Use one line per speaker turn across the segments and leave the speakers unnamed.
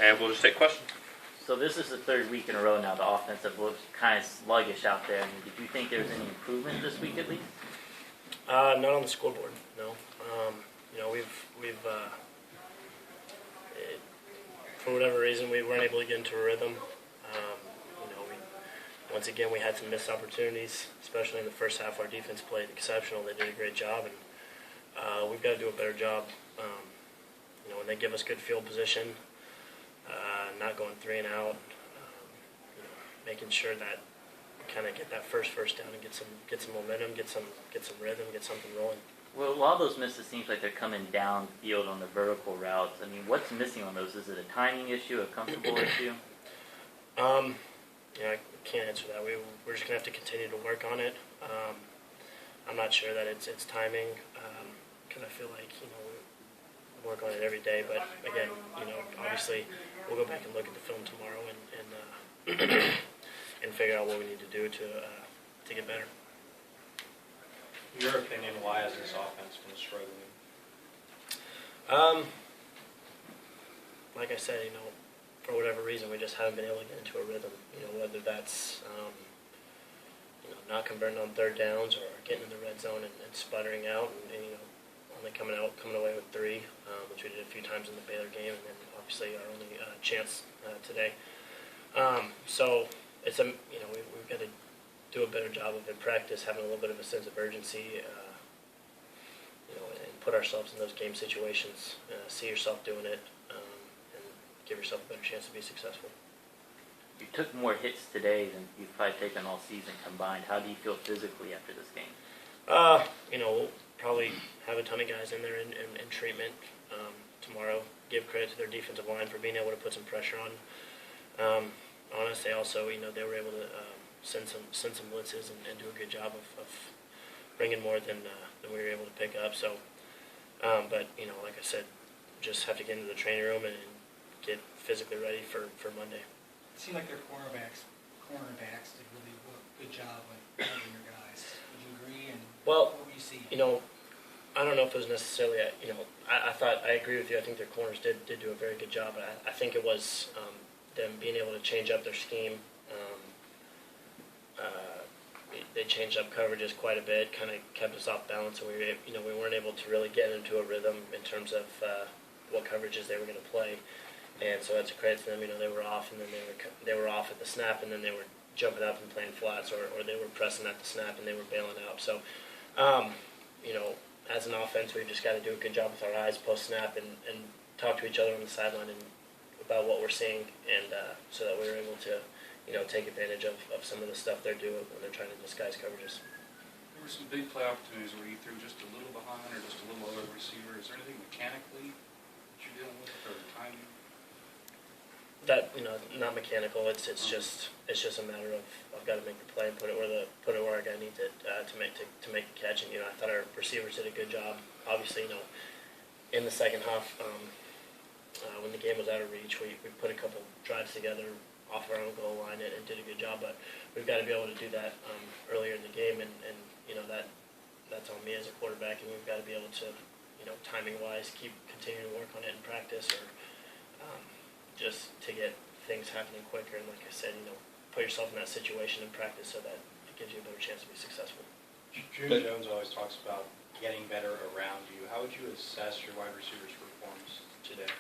And we'll just take questions.
So this is the third week in a row now the offense have looked kind of sluggish out there. I mean, did you think there was any improvement this week at least?
Not on the scoreboard, no. For whatever reason, we weren't able to get into a rhythm. Once again, we had some missed opportunities, especially in the first half. Our defense played exceptional. They did a great job, and we've got to do a better job. When they give us good field position, not going 3 and out, making sure that we kind of get that first down and get some momentum, get some rhythm, get something rolling.
Well, a lot of those misses seems like they're coming downfield on the vertical routes. I mean, what's missing on those? Is it a timing issue, a comfortable issue?
I can't answer that. We're just gonna have to continue to work on it. I'm not sure that it's timing, because I feel like we work on it every day. But again, obviously we'll go back and look at the film tomorrow and and figure out what we need to do to get better.
In your opinion, why has this offense been struggling?
Like I said, for whatever reason, we just haven't been able to get into a rhythm. Whether that's not converting on third downs or getting in the red zone and sputtering out, and only coming away with 3, which we did a few times in the Baylor game, and then obviously our only chance today. So it's we've got to do a better job of in practice, having a little bit of a sense of urgency, and put ourselves in those game situations, see yourself doing it, and give yourself a better chance to be successful.
You took more hits today than you've probably taken all season combined. How do you feel physically after this game?
We'll probably have a ton of guys in there in treatment tomorrow. Give credit to their defensive line for being able to put some pressure on. Honestly, also, they were able to send some blitzes and do a good job of bringing more than we were able to pick up. So, but like I said, just have to get into the training room and get physically ready for Monday.
It seemed like their cornerbacks did really a good job with helping your guys. Would you agree? And
well,
what were you seeing?
I don't know if it was necessarily, I agree with you. I think their corners did do a very good job. But I think it was them being able to change up their scheme. They changed up coverages quite a bit, kind of kept us off balance, and we weren't able to really get into a rhythm in terms of what coverages they were going to play. And so that's a credit to them. They were off, and then they were off at the snap, and then they were jumping up and playing flats, or they were pressing at the snap and they were bailing out. So, as an offense, we've just got to do a good job with our eyes post snap and talk to each other on the sideline and about what we're seeing, and so that we're able to take advantage of some of the stuff they're doing when they're trying to disguise coverages.
There were some big play opportunities where you threw just a little behind or just a little over the receiver. Is there anything mechanically that you're dealing with, or timing?
That not mechanical. It's just a matter of I've got to make the play and put it where our guy needs it to make the catch. And I thought our receivers did a good job. Obviously, in the second half, when the game was out of reach, we put a couple drives together off our own goal line and did a good job. But we've got to be able to do that earlier in the game, and that's on me as a quarterback, and we've got to be able to timing wise continue to work on it in practice, or just to get things happening quicker. And like I said, put yourself in that situation in practice so that it gives you a better chance to be successful.
Drew Jones always talks about getting better around you. How would you assess your wide receivers' performance today?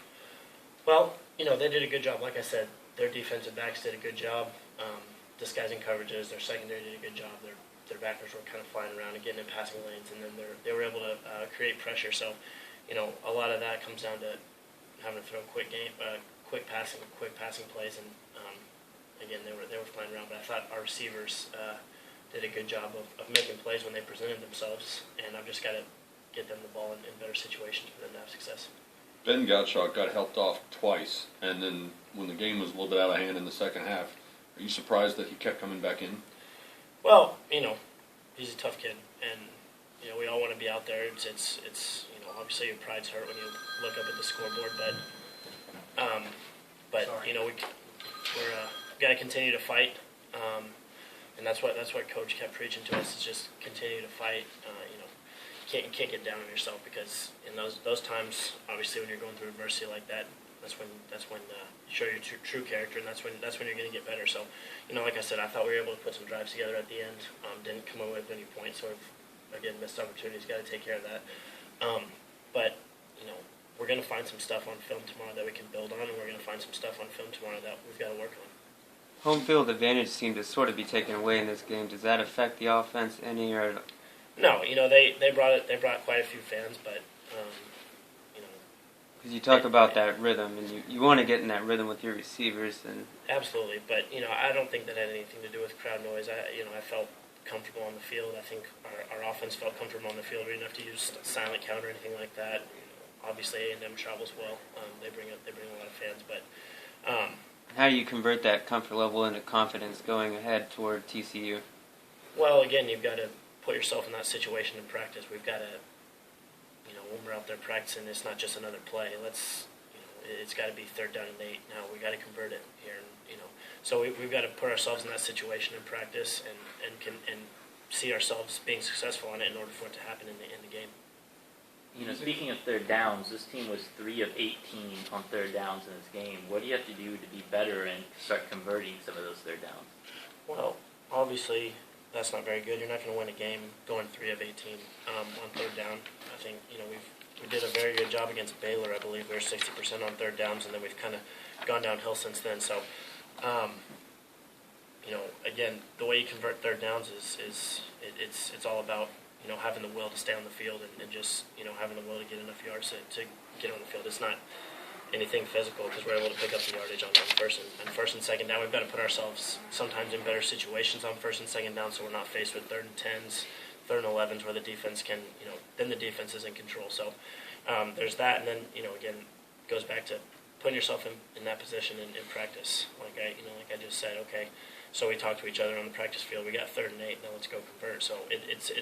Well, they did a good job. Like I said, their defensive backs did a good job disguising coverages. Their secondary did a good job. Their backers were kind of flying around and getting in passing lanes, and then they were able to create pressure. So, a lot of that comes down to having to throw quick passing plays, and again, they were flying around. But I thought our receivers did a good job of making plays when they presented themselves, and I've just got to get them the ball in better situations for them to have success.
Ben Gottschalk got helped off twice, and then when the game was a little bit out of hand in the second half, are you surprised that he kept coming back in?
Well, he's a tough kid, and we all want to be out there. It's obviously your pride's hurt when you look up at the scoreboard, but we're got to continue to fight, and that's what Coach kept preaching to us, is just continue to fight. You can't get down on yourself, because in those times, obviously, when you're going through adversity like that, that's when you show your true character, and that's when you're going to get better. So, like I said, I thought we were able to put some drives together at the end. Didn't come away with any points, so again, missed opportunities. Got to take care of that. But we're going to find some stuff on film tomorrow that we can build on, and we're going to find some stuff on film tomorrow that we've got to work on.
Home field advantage seemed to sort of be taken away in this game. Does that affect the offense any, or?
No, they brought quite a few fans, but
because you talk about that rhythm, and you want to get in that rhythm with your receivers, and
absolutely. But I don't think that had anything to do with crowd noise. I felt comfortable on the field. I think our offense felt comfortable on the field. We didn't have to use silent count or anything like that. Obviously, A&M travels well. They bring a lot of fans, but.
How do you convert that comfort level into confidence going ahead toward TCU?
Well, again, you've got to put yourself in that situation in practice. We've got to, when we're out there practicing, it's not just another play. It's got to be 3rd down and 8. Now we got to convert it here, so we've got to put ourselves in that situation in practice and see ourselves being successful on it in order for it to happen in the game.
Speaking of 3rd downs, this team was 3 of 18 on 3rd downs in this game. What do you have to do to be better and start converting some of those 3rd downs?
Well, obviously, that's not very good. You're not going to win a game going 3 of 18 on 3rd down. I think we did a very good job against Baylor. I believe we were 60% on 3rd downs, and then we've kind of gone downhill since then. So, again, the way you convert 3rd downs it's all about having the will to stay on the field and just having the will to get enough yards to get on the field. It's not anything physical because we're able to pick up the yardage on 1st and 2nd down. We've got to put ourselves sometimes in better situations on 1st and 2nd down, so we're not faced with 3rd and 10s, 3rd and 11s where the defense can then the defense is in control. So there's that, and then again it goes back to putting yourself in that position in practice. Like I just said, okay. So we talked to each other on the practice field. We got 3rd and 8. Now let's go convert. So it's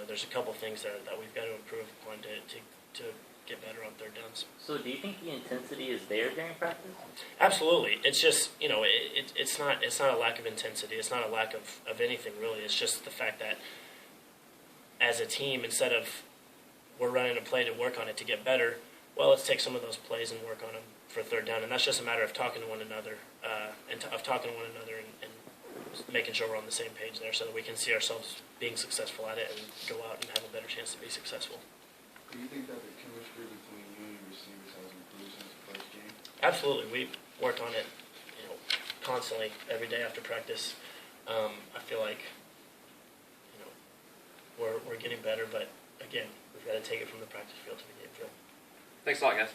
there's a couple things there that we've got to improve upon to get better on 3rd downs.
So do you think the intensity is there during practice?
Absolutely. It's just it's not a lack of intensity. It's not a lack of anything really. It's just the fact that as a team, instead of we're running a play to work on it to get better, well, let's take some of those plays and work on them for 3rd down. And that's just a matter of talking to one another and making sure we're on the same page there so that we can see ourselves being successful at it and go out and have a better chance to be successful.
Do you think that the chemistry between you and your receivers has improved since the first game?
Absolutely. We work on it, constantly every day after practice. I feel like, we're getting better, but again, we've got to take it from the practice field to the game field.
Thanks a lot, guys.